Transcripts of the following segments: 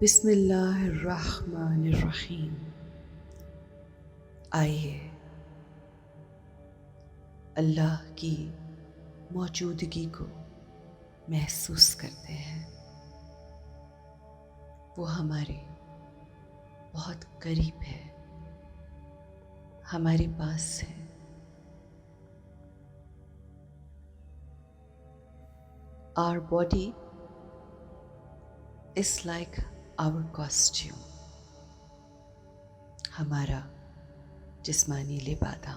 बिस्मिल्लाहिर्रहमानिर्रहीम। आइए अल्लाह की मौजूदगी को महसूस करते हैं। वो हमारे बहुत करीब है, हमारे पास है। Our body is like our costume, हमारा जिस्मानी लिबादा।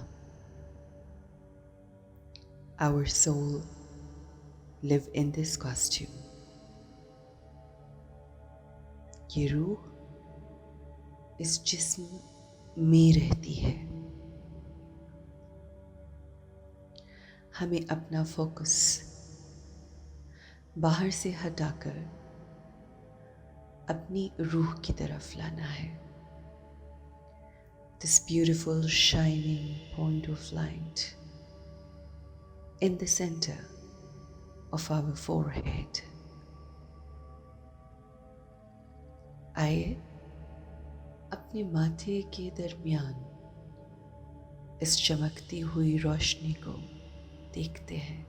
Our soul live in this costume. ये रूह इस जिस्म में रहती है। हमें अपना फोकस बाहर से हटाकर अपनी रूह की तरफ लाना है। This beautiful shining point of light in the center of our forehead. आइए अपने माथे के दरमियान इस चमकती हुई रोशनी को देखते हैं।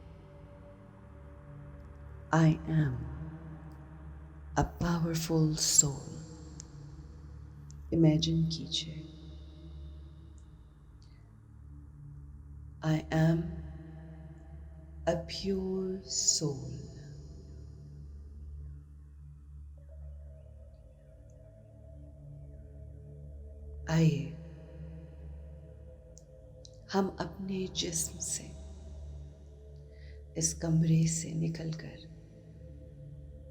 I am a powerful soul. Imagine कीजिए, I am a pure soul. आइए हम अपने जिस्म से, इस कमरे से निकलकर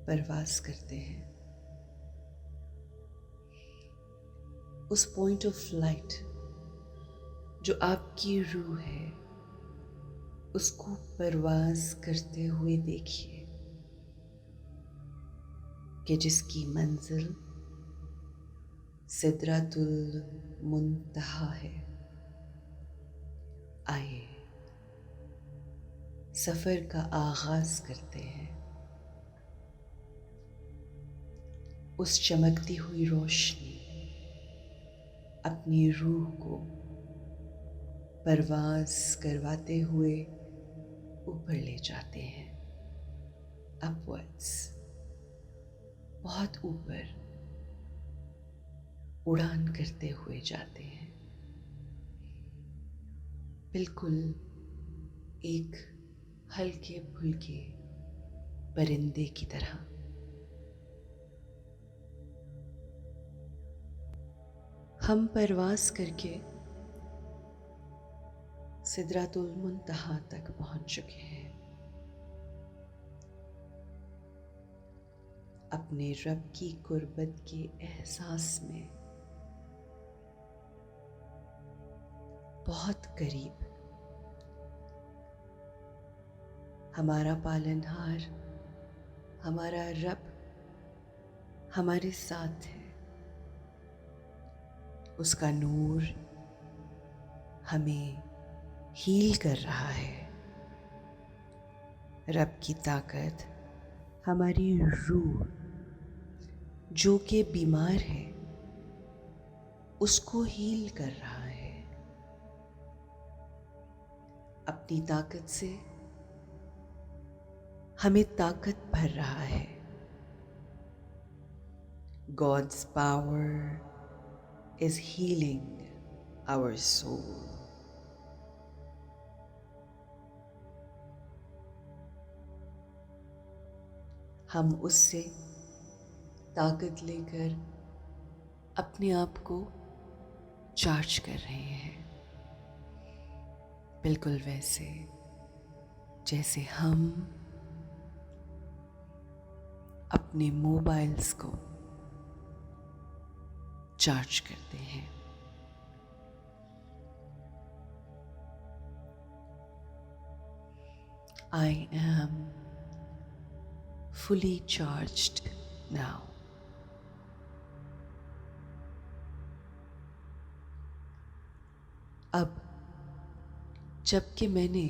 परवाज़ करते हैं। उस पॉइंट ऑफ लाइट जो आपकी रूह है, उसको परवाज़ करते हुए देखिए कि जिसकी मंजिल सिदरतुल मुंतहा है। आइए सफ़र का आगाज़ करते हैं। उस चमकती हुई रोशनी अपनी रूह को परवाज़ करवाते हुए ऊपर ले जाते हैं, अपवर्ड्स, बहुत ऊपर उड़ान करते हुए जाते हैं, बिल्कुल एक हल्के फुल्के परिंदे की तरह। हम परवाज़ करके सिदरतुल मुंतहा तक पहुंच चुके हैं। अपने रब की कुर्बत के एहसास में बहुत करीब हमारा पालनहार, हमारा रब हमारे साथ है। उसका नूर हमें हील कर रहा है। रब की ताकत हमारी रूह जो कि बीमार है उसको हील कर रहा है। अपनी ताकत से हमें ताकत भर रहा है। God's power is healing our soul. हम उससे ताकत लेकर अपने आप को चार्ज कर रहे हैं, बिल्कुल वैसे जैसे हम अपने मोबाइल्स को चार्ज करते हैं। I am fully charged now. अब जबकि मैंने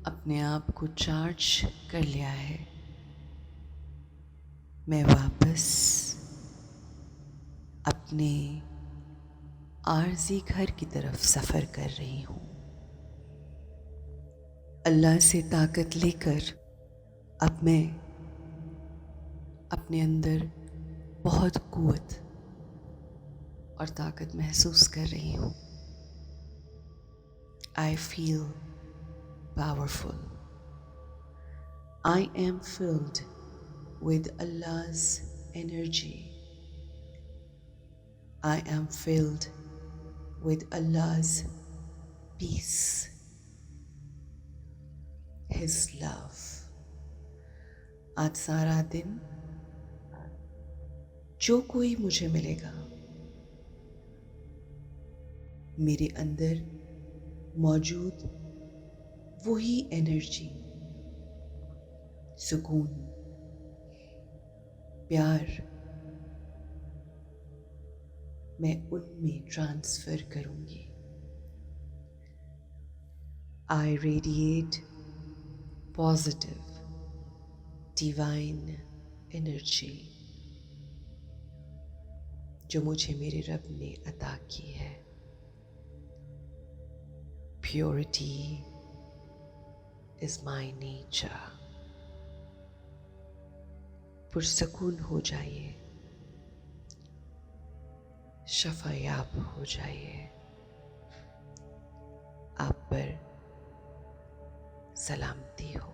अपने आप को चार्ज कर लिया है, मैं वापस अपने आर्जी घर की तरफ सफ़र कर रही हूँ। अल्लाह से ताकत लेकर अब मैं अपने अंदर बहुत क़ुव्वत और ताकत महसूस कर रही हूँ। I feel powerful. I am filled with Allah's energy. I am filled with Allah's peace, His love. आज सारा दिन जो कोई मुझे मिलेगा मेरे अंदर मौजूद वही एनर्जी, सुकून, प्यार मैं उनमें ट्रांसफर करूंगी। I radiate positive, divine energy जो मुझे मेरे रब ने अता की है। Purity is my nature. पुरसकून हो जाइए, शफ़ायाब हो जाइए। आप पर सलामती हो।